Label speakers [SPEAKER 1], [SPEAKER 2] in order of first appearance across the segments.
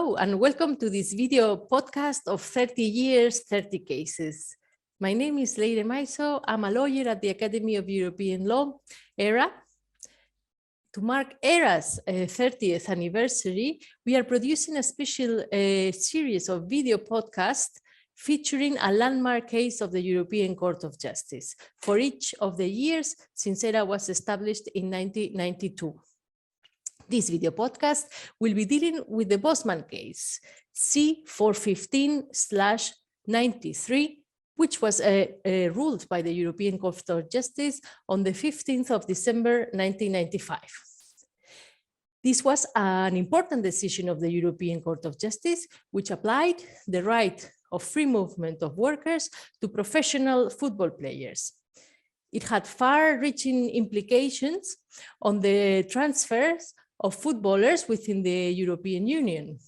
[SPEAKER 1] Hello and welcome to this video podcast of 30 years, 30 cases. My name is Leire Maiso. I'm a lawyer at the Academy of European Law, ERA. To mark ERA's 30th anniversary, we are producing a special series of video podcasts featuring a landmark case of the European Court of Justice for each of the years since ERA was established in 1992. This video podcast will be dealing with the Bosman case, C-415/93, which was ruled by the European Court of Justice on the 15th of December, 1995. This was an important decision of the European Court of Justice, which applied the right of free movement of workers to professional football players. It had far-reaching implications on the transfers of footballers within the European Union.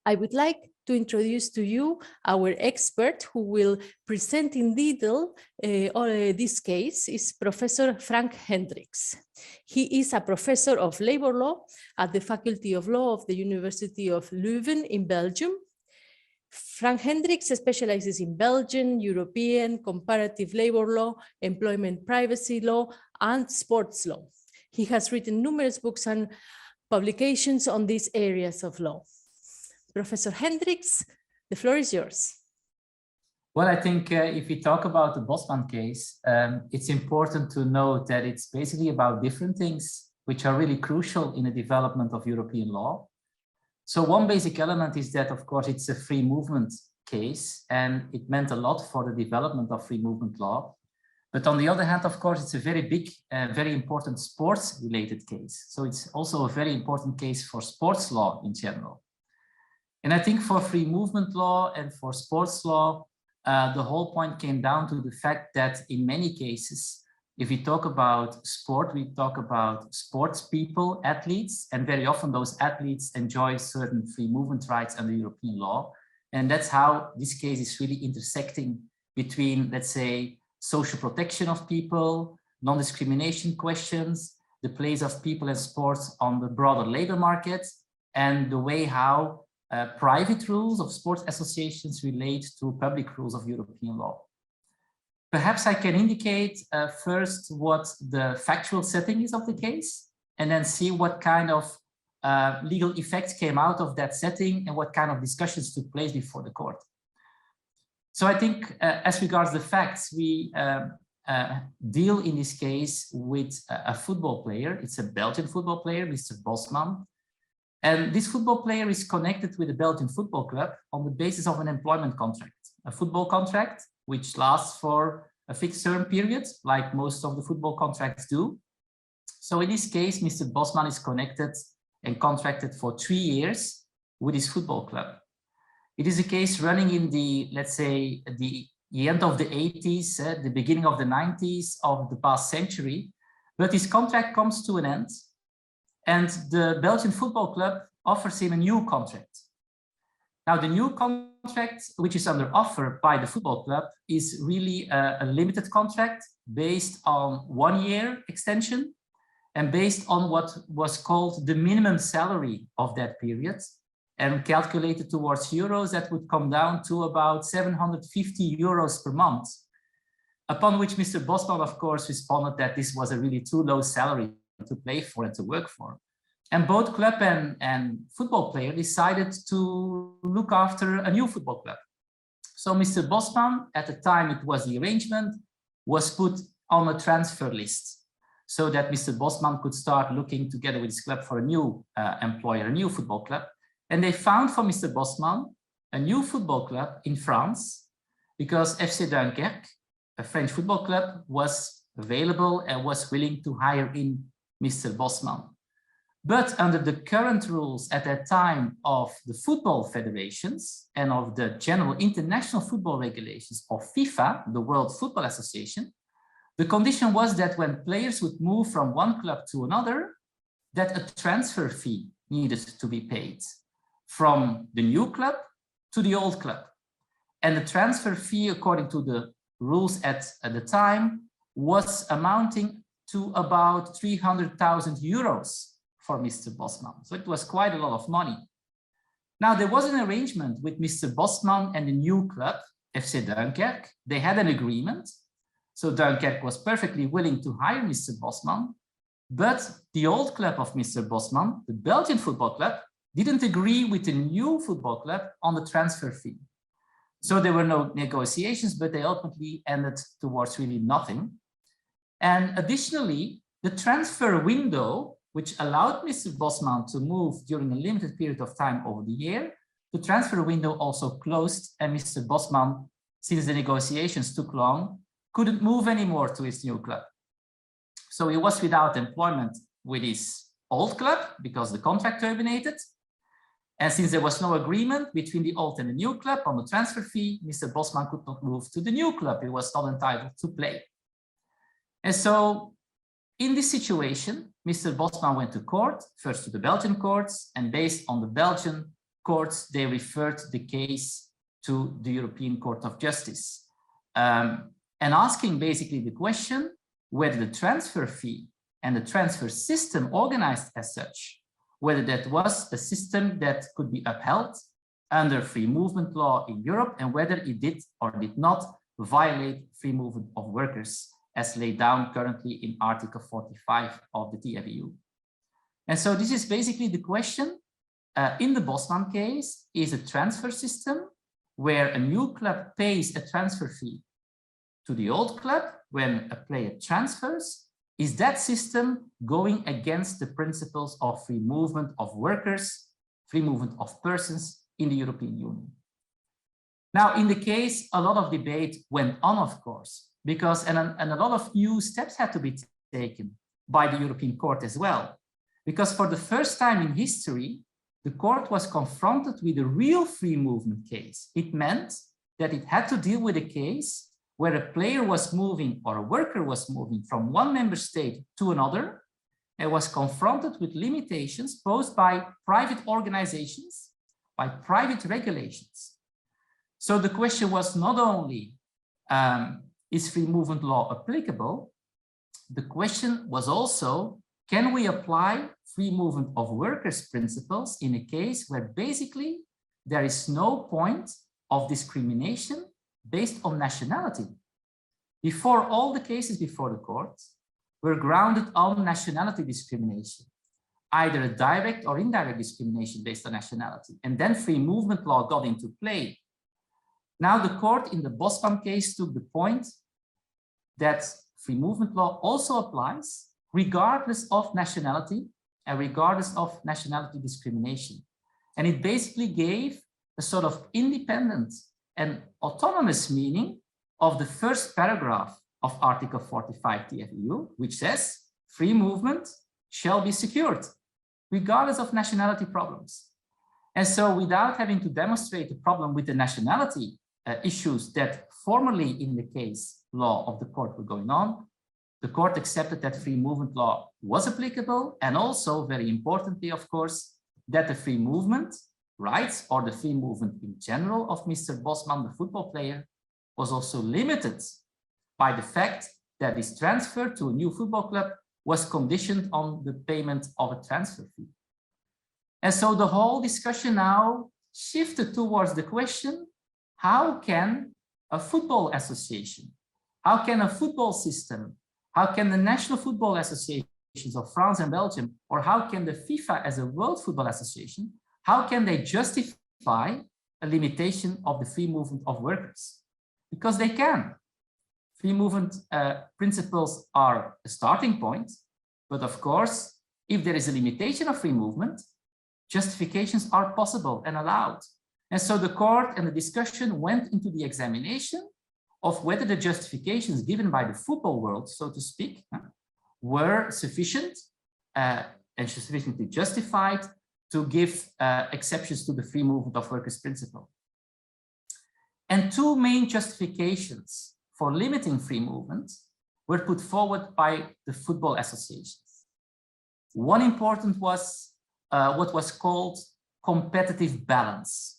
[SPEAKER 1] I would like to introduce to you our expert who will present in detail this case is Professor Frank Hendricks. He is a professor of labor law at the Faculty of Law of the University of Leuven in Belgium. Frank Hendricks specializes in Belgian, European, comparative labor law, employment privacy law, and sports law. He has written numerous books and publications on these areas of law. Professor Hendricks, the floor is yours.
[SPEAKER 2] Well, I think if we talk about the Bosman case, it's important to note that it's basically about different things which are really crucial in the development of European law. So one basic element is that, of course, it's a free movement case, and it meant a lot for the development of free movement law. But on the other hand, of course, it's a very big, very important sports-related case. So it's also a very important case for sports law in general. And I think for free movement law and for sports law, the whole point came down to the fact that in many cases, if we talk about sport, we talk about sports people, athletes, and very often those athletes enjoy certain free movement rights under European law. And that's how this case is really intersecting between, let's say, social protection of people, non-discrimination questions, the place of people and sports on the broader labor market, and the way how private rules of sports associations relate to public rules of European law. Perhaps I can indicate first what the factual setting is of the case, and then see what kind of legal effects came out of that setting and what kind of discussions took place before the court. So I think as regards the facts, we deal in this case with a football player. It's a Belgian football player, Mr. Bosman. And this football player is connected with the Belgian football club on the basis of an employment contract, a football contract, which lasts for a fixed term period, like most of the football contracts do. So in this case, Mr. Bosman is connected and contracted for 3 years with his football club. It is a case running in the, let's say, the end of the 80s, the beginning of the 90s of the past century, but his contract comes to an end and the Belgian football club offers him a new contract. Now, the new contract, which is under offer by the football club, is really a limited contract based on 1 year extension and based on what was called the minimum salary of that period. And calculated towards euros, that would come down to about 750 euros per month. Upon which Mr. Bosman, of course, responded that this was a really too low salary to play for and to work for. And both club and football player decided to look after a new football club. So Mr. Bosman, at the time it was the arrangement, was put on a transfer list so that Mr. Bosman could start looking together with his club for a new employer, a new football club. And they found for Mr. Bosman a new football club in France because FC Dunkerque, a French football club, was available and was willing to hire in Mr. Bosman. But under the current rules at that time of the football federations and of the general international football regulations of FIFA, the World Football Association, the condition was that when players would move from one club to another, that a transfer fee needed to be paid from the new club to the old club. And the transfer fee, according to the rules at the time, was amounting to about 300,000 euros for Mr. Bosman. So it was quite a lot of money. Now, there was an arrangement with Mr. Bosman and the new club, FC Duinkerque. They had an agreement. So Duinkerque was perfectly willing to hire Mr. Bosman, but the old club of Mr. Bosman, the Belgian football club, didn't agree with the new football club on the transfer fee. So there were no negotiations, but they ultimately ended towards really nothing. And additionally, the transfer window, which allowed Mr. Bosman to move during a limited period of time over the year, the transfer window also closed, and Mr. Bosman, since the negotiations took long, couldn't move anymore to his new club. So he was without employment with his old club because the contract terminated. And since there was no agreement between the old and the new club on the transfer fee, Mr. Bosman could not move to the new club. He was not entitled to play. And so in this situation, Mr. Bosman went to court, first to the Belgian courts, and based on the Belgian courts, they referred the case to the European Court of Justice, and asking basically the question whether the transfer fee and the transfer system organized as such, whether that was a system that could be upheld under free movement law in Europe, and whether it did or did not violate free movement of workers as laid down currently in Article 45 of the TFEU. And so this is basically the question. In the Bosman case, is a transfer system where a new club pays a transfer fee to the old club when a player transfers, is that system going against the principles of free movement of workers, free movement of persons in the European Union? Now, in the case, a lot of debate went on, of course, because and a lot of new steps had to be taken by the European Court as well. Because for the first time in history, the court was confronted with a real free movement case. It meant that it had to deal with a case where a player was moving or a worker was moving from one member state to another and was confronted with limitations posed by private organizations, by private regulations. So the question was not only, is free movement law applicable? The question was also, can we apply free movement of workers principles in a case where basically there is no point of discrimination based on nationality? Before, all the cases before the court were grounded on nationality discrimination, either a direct or indirect discrimination based on nationality. And then free movement law got into play. Now the court in the Bosman case took the point that free movement law also applies regardless of nationality and regardless of nationality discrimination. And it basically gave a sort of independent and autonomous meaning of the first paragraph of Article 45 TFEU, which says free movement shall be secured regardless of nationality problems. And so without having to demonstrate a problem with the nationality issues that formerly in the case law of the court were going on, the court accepted that free movement law was applicable, and also, very importantly, of course, that the free movement rights or the free movement in general of Mr. Bosman, the football player, was also limited by the fact that his transfer to a new football club was conditioned on the payment of a transfer fee. And so the whole discussion now shifted towards the question, how can a football association, how can a football system, how can the national football associations of France and Belgium, or how can the FIFA as a World Football Association, how can they justify a limitation of the free movement of workers? Because they can. Free movement principles are a starting point, but of course, if there is a limitation of free movement, justifications are possible and allowed. And so the court and the discussion went into the examination of whether the justifications given by the football world, so to speak, were sufficient and sufficiently justified to give exceptions to the free movement of workers principle. And two main justifications for limiting free movement were put forward by the football associations. One important was what was called competitive balance.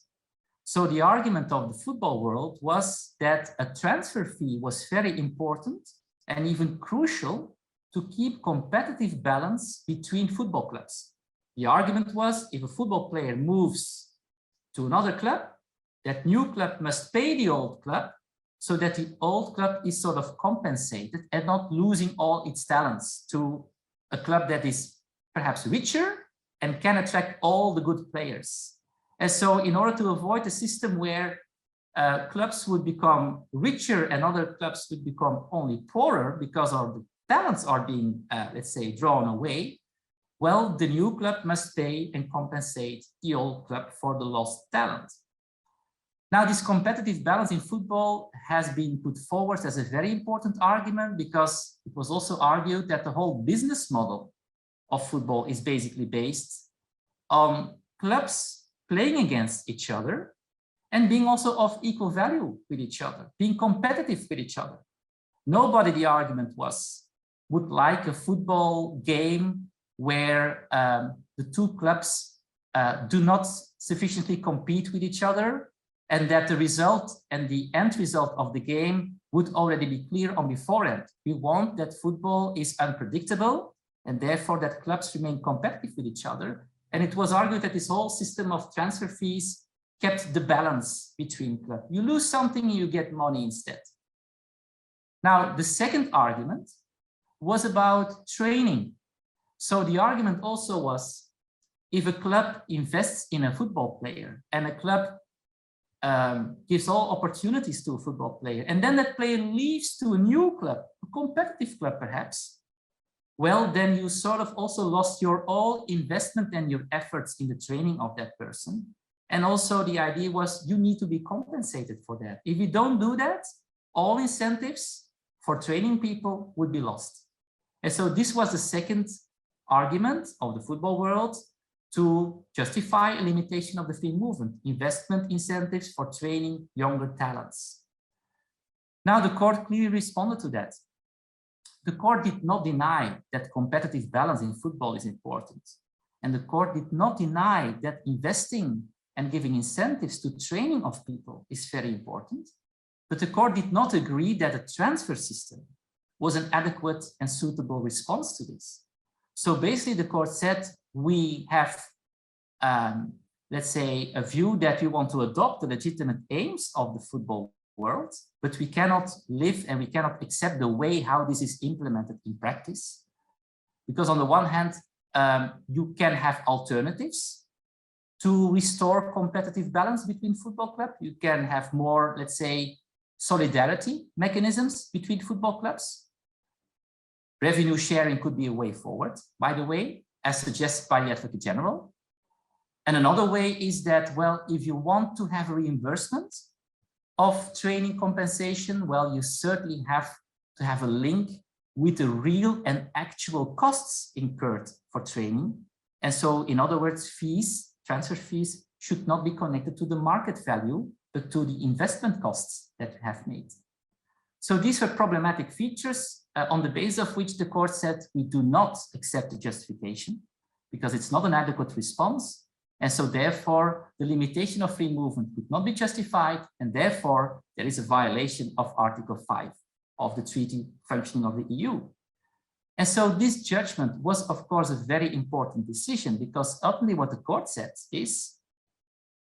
[SPEAKER 2] So the argument of the football world was that a transfer fee was very important and even crucial to keep competitive balance between football clubs. The argument was if a football player moves to another club. That new club must pay the old club so that the old club is sort of compensated and not losing all its talents to a club that is perhaps richer and can attract all the good players. And so in order to avoid a system where clubs would become richer and other clubs would become only poorer because of the talents are being, let's say, drawn away, well, the new club must pay and compensate the old club for the lost talent. Now, this competitive balance in football has been put forward as a very important argument because it was also argued that the whole business model of football is basically based on clubs playing against each other and being also of equal value with each other, being competitive with each other. Nobody, the argument was, would like a football game where the two clubs do not sufficiently compete with each other, and that the result and the end result of the game would already be clear on beforehand. We want that football is unpredictable, and therefore that clubs remain competitive with each other. And it was argued that this whole system of transfer fees kept the balance between clubs. You lose something, you get money instead. Now, the second argument was about training. So the argument also was, if a club invests in a football player and a club gives all opportunities to a football player, and then that player leaves to a new club, a competitive club perhaps, well, then you sort of also lost your all investment and your efforts in the training of that person. And also the idea was you need to be compensated for that. If you don't do that, all incentives for training people would be lost. And so this was the second argument of the football world to justify a limitation of the free movement, investment incentives for training younger talents. Now the court clearly responded to that. The court did not deny that competitive balance in football is important. And the court did not deny that investing and giving incentives to training of people is very important. But the court did not agree that a transfer system was an adequate and suitable response to this. So basically the court said, we have, let's say, a view that we want to adopt the legitimate aims of the football world, but we cannot live and we cannot accept the way how this is implemented in practice. Because on the one hand, you can have alternatives to restore competitive balance between football clubs. You can have more, let's say, solidarity mechanisms between football clubs. Revenue sharing could be a way forward, by the way, as suggested by the Advocate General. And another way is that, well, if you want to have a reimbursement of training compensation, well, you certainly have to have a link with the real and actual costs incurred for training. And so, in other words, fees, transfer fees, should not be connected to the market value, but to the investment costs that you have made. So these were problematic features on the basis of which the court said we do not accept the justification because it's not an adequate response. And so therefore, the limitation of free movement could not be justified. And therefore, there is a violation of Article 5 of the Treaty Functioning of the EU. And so this judgment was, of course, a very important decision because ultimately what the court said is,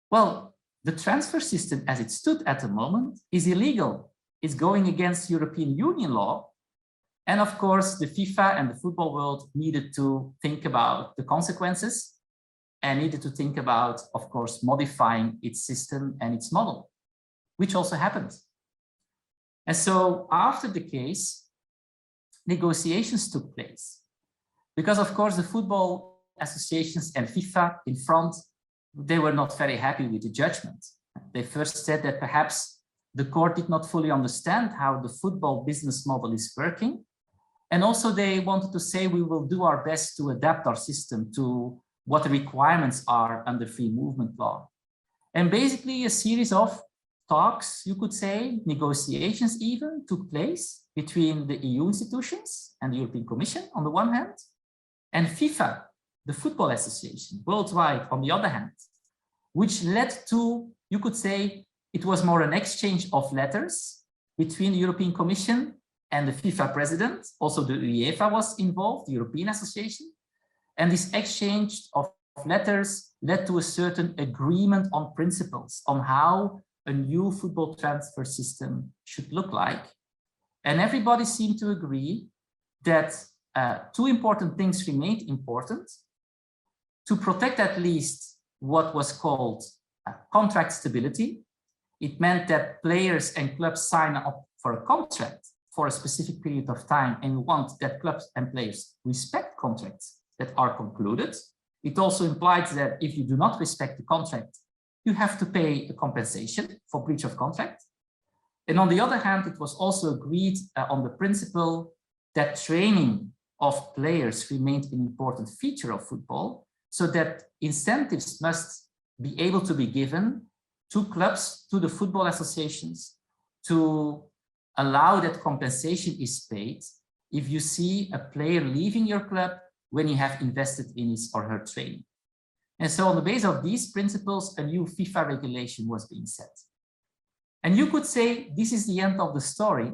[SPEAKER 2] well, the transfer system as it stood at the moment is illegal. It's going against European Union law. And of course, the FIFA and the football world needed to think about the consequences and needed to think about, of course, modifying its system and its model, which also happened. And so after the case, negotiations took place because, of course, the football associations and FIFA in front, they were not very happy with the judgment. They first said that perhaps the court did not fully understand how the football business model is working. And also they wanted to say, we will do our best to adapt our system to what the requirements are under free movement law. And basically a series of talks, you could say, negotiations even took place between the EU institutions and the European Commission on the one hand, and FIFA, the football association worldwide on the other hand, which led to, you could say, it was more an exchange of letters between the European Commission and the FIFA president. Also the UEFA was involved, the European Association. And this exchange of letters led to a certain agreement on principles on how a new football transfer system should look like. And everybody seemed to agree that two important things remained important: to protect at least what was called contract stability. It meant that players and clubs sign up for a contract for a specific period of time, and we want that clubs and players respect contracts that are concluded. It also implied that if you do not respect the contract, you have to pay a compensation for breach of contract. And on the other hand, it was also agreed on the principle that training of players remained an important feature of football, so that incentives must be able to be given to clubs, to the football associations, to allow that compensation is paid if you see a player leaving your club when you have invested in his or her training. And so on the basis of these principles, a new FIFA regulation was being set. And you could say, this is the end of the story.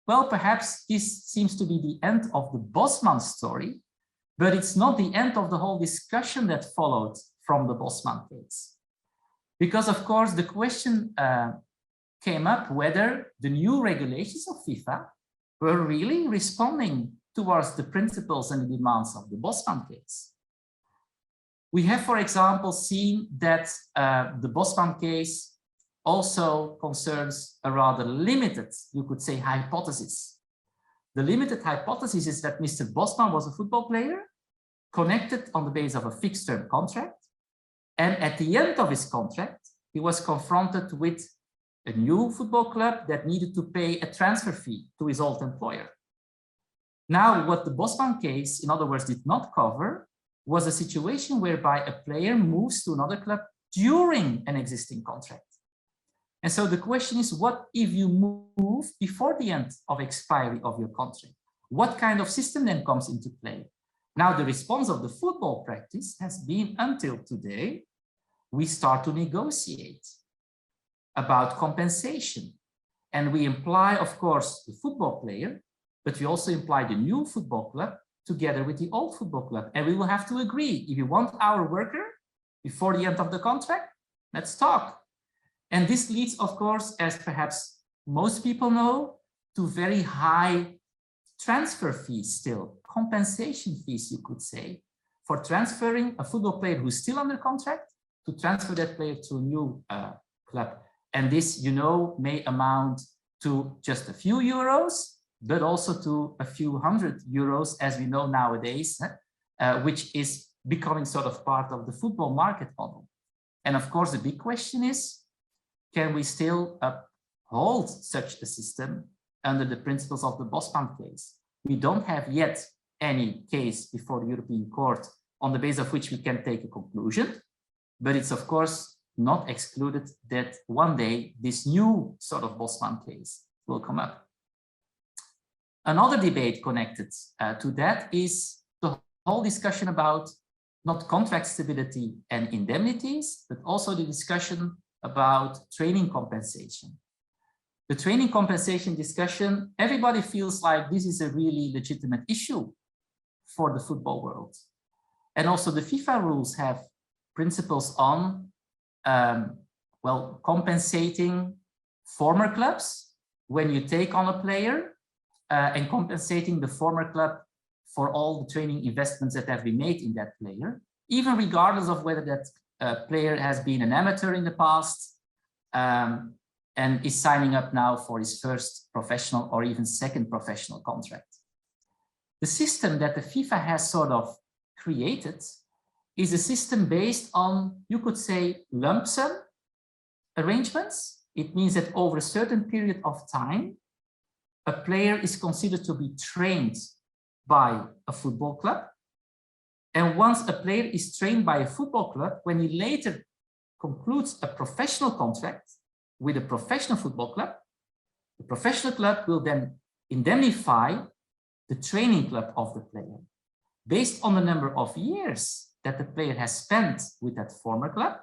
[SPEAKER 2] Well, perhaps this seems to be the end of the Bosman story, but it's not the end of the whole discussion that followed from the Bosman case. Because of course, the question came up whether the new regulations of FIFA were really responding towards the principles and the demands of the Bosman case. We have, for example, seen that the Bosman case also concerns a rather limited, you could say, hypothesis. The limited hypothesis is that Mr. Bosman was a football player connected on the basis of a fixed term contract. And at the end of his contract, he was confronted with a new football club that needed to pay a transfer fee to his old employer. Now, what the Bosman case, in other words, did not cover was a situation whereby a player moves to another club during an existing contract. And so the question is, what if you move before the end of expiry of your contract? What kind of system then comes into play? Now, the response of the football practice has been, until today, we start to negotiate about compensation. And we imply, of course, the football player, but we also imply the new football club together with the old football club. And we will have to agree, if you want our worker before the end of the contract, let's talk. And this leads, of course, as perhaps most people know, to very high transfer fees still, compensation fees, you could say, for transferring a football player who's still under contract to transfer that player to a new club. And this, you know, may amount to just a few euros, but also to a few hundred euros, as we know nowadays, which is becoming sort of part of the football market model. And of course, the big question is, can we still uphold such a system under the principles of the Bosman case? We don't have yet any case before the European Court on the basis of which we can take a conclusion, but it's of course not excluded that one day this new sort of Bosman case will come up. Another debate connected to that is the whole discussion about not contract stability and indemnities, but also the discussion about training compensation. The training compensation discussion, everybody feels like this is a really legitimate issue for the football world. And also the FIFA rules have principles on, well, compensating former clubs when you take on a player and compensating the former club for all the training investments that have been made in that player, even regardless of whether that player has been an amateur in the past and is signing up now for his first professional or even second professional contract. The system that the FIFA has sort of created is a system based on, you could say, lump sum arrangements. It means that over a certain period of time, a player is considered to be trained by a football club. And once a player is trained by a football club, when he later concludes a professional contract with a professional football club, the professional club will then indemnify the training club of the player based on the number of years that the player has spent with that former club,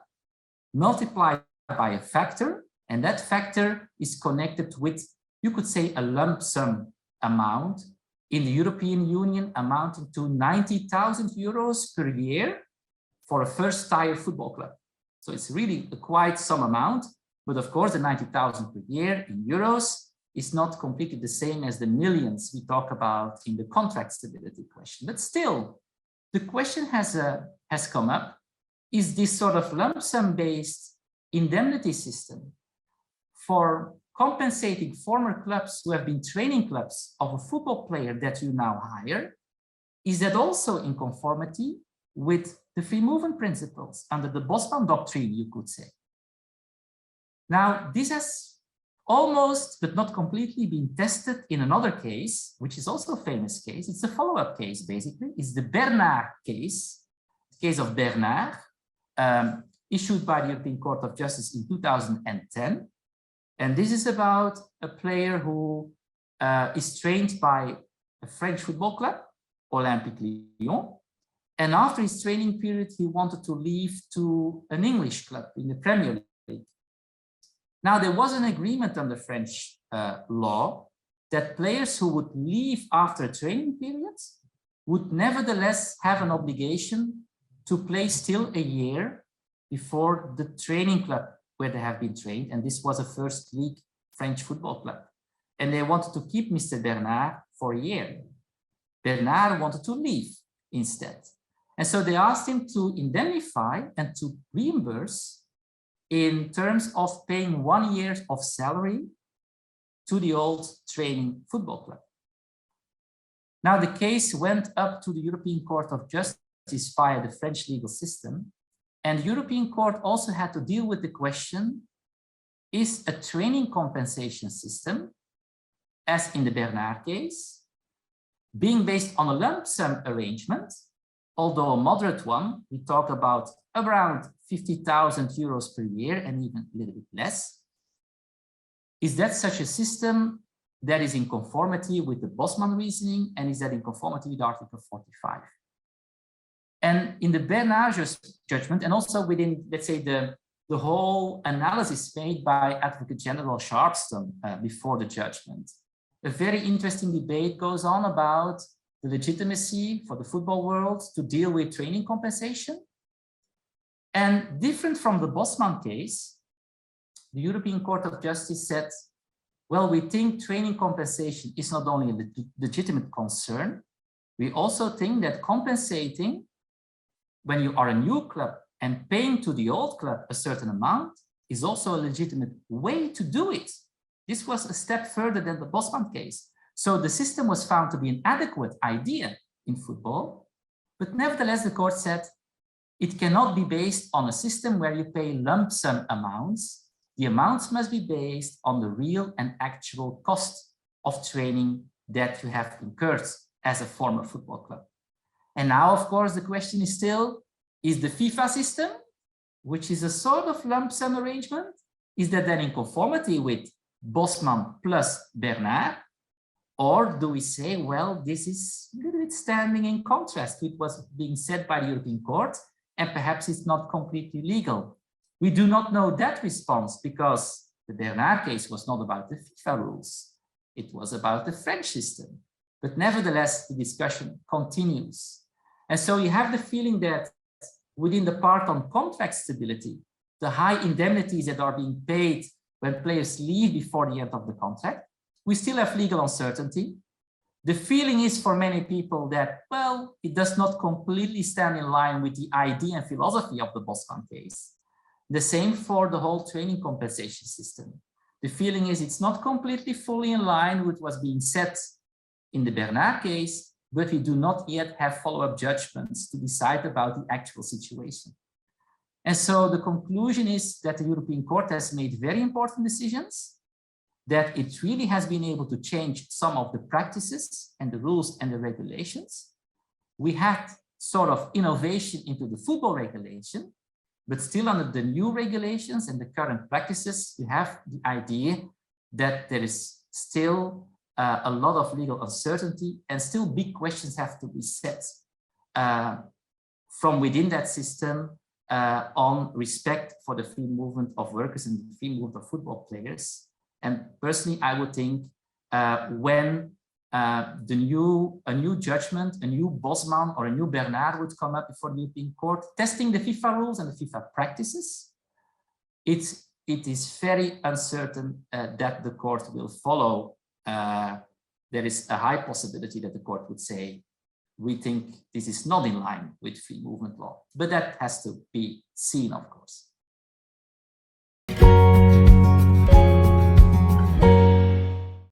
[SPEAKER 2] multiplied by a factor, and that factor is connected with, you could say, a lump sum amount in the European Union amounting to 90,000 euros per year for a first-tier football club. So it's really quite some amount, but of course the 90,000 per year in euros is not completely the same as the millions we talk about in the contract stability question. But still, the question has come up, is this sort of lump sum based indemnity system for compensating former clubs who have been training clubs of a football player that you now hire, is that also in conformity with the free movement principles under the Bosman doctrine, you could say? Now, this has almost, but not completely, been tested in another case, which is also a famous case. It's a follow-up case, basically. It's the Bernard case, the case of Bernard, issued by the European Court of Justice in 2010. And this is about a player who is trained by a French football club, Olympique Lyon. And after his training period, he wanted to leave to an English club in the Premier League. Now, there was an agreement under French law that players who would leave after training periods would nevertheless have an obligation to play still a year before the training club where they have been trained. And this was a first league French football club. And they wanted to keep Mr. Bernard for a year. Bernard wanted to leave instead. And so they asked him to indemnify and to reimburse in terms of paying 1 year of salary to the old training football club. Now the case went up to the European Court of Justice via the French legal system, and the European Court also had to deal with the question, is a training compensation system, as in the Bernard case, being based on a lump sum arrangement, although a moderate one, we talk about around 50,000 euros per year and even a little bit less. Is that such a system that is in conformity with the Bosman reasoning, and is that in conformity with Article 45? And in the Bernard judgment, and also within, let's say, the whole analysis made by Advocate General Sharpston before the judgment, a very interesting debate goes on about the legitimacy for the football world to deal with training compensation. And different from the Bosman case, the European Court of Justice said, well, we think training compensation is not only a legitimate concern, we also think that compensating when you are a new club and paying to the old club a certain amount is also a legitimate way to do it. This was a step further than the Bosman case. So the system was found to be an adequate idea in football, but nevertheless, the court said it cannot be based on a system where you pay lump sum amounts. The amounts must be based on the real and actual cost of training that you have incurred as a former football club. And now, of course, the question is still, is the FIFA system, which is a sort of lump sum arrangement, is that then in conformity with Bosman plus Bernard? Or do we say, well, this is a little bit standing in contrast with what's being said by the European Court, and perhaps it's not completely legal? We do not know that response because the Bernard case was not about the FIFA rules. It was about the French system. But nevertheless, the discussion continues. And so you have the feeling that within the part on contract stability, the high indemnities that are being paid when players leave before the end of the contract, we still have legal uncertainty. The feeling is for many people that, well, it does not completely stand in line with the idea and philosophy of the Bosman case. The same for the whole training compensation system. The feeling is it's not completely fully in line with what's being said in the Bernard case, but we do not yet have follow-up judgments to decide about the actual situation. And so the conclusion is that the European Court has made very important decisions, that it really has been able to change some of the practices and the rules and the regulations. We had sort of innovation into the football regulation, but still under the new regulations and the current practices, we have the idea that there is still a lot of legal uncertainty and still big questions have to be set from within that system on respect for the free movement of workers and the free movement of football players. And personally, I would think when a new judgment, a new Bosman or a new Bernard would come up before the European Court, testing the FIFA rules and the FIFA practices, it is very uncertain that the court will follow. There is a high possibility that the court would say, we think this is not in line with free movement law, but that has to be seen, of course.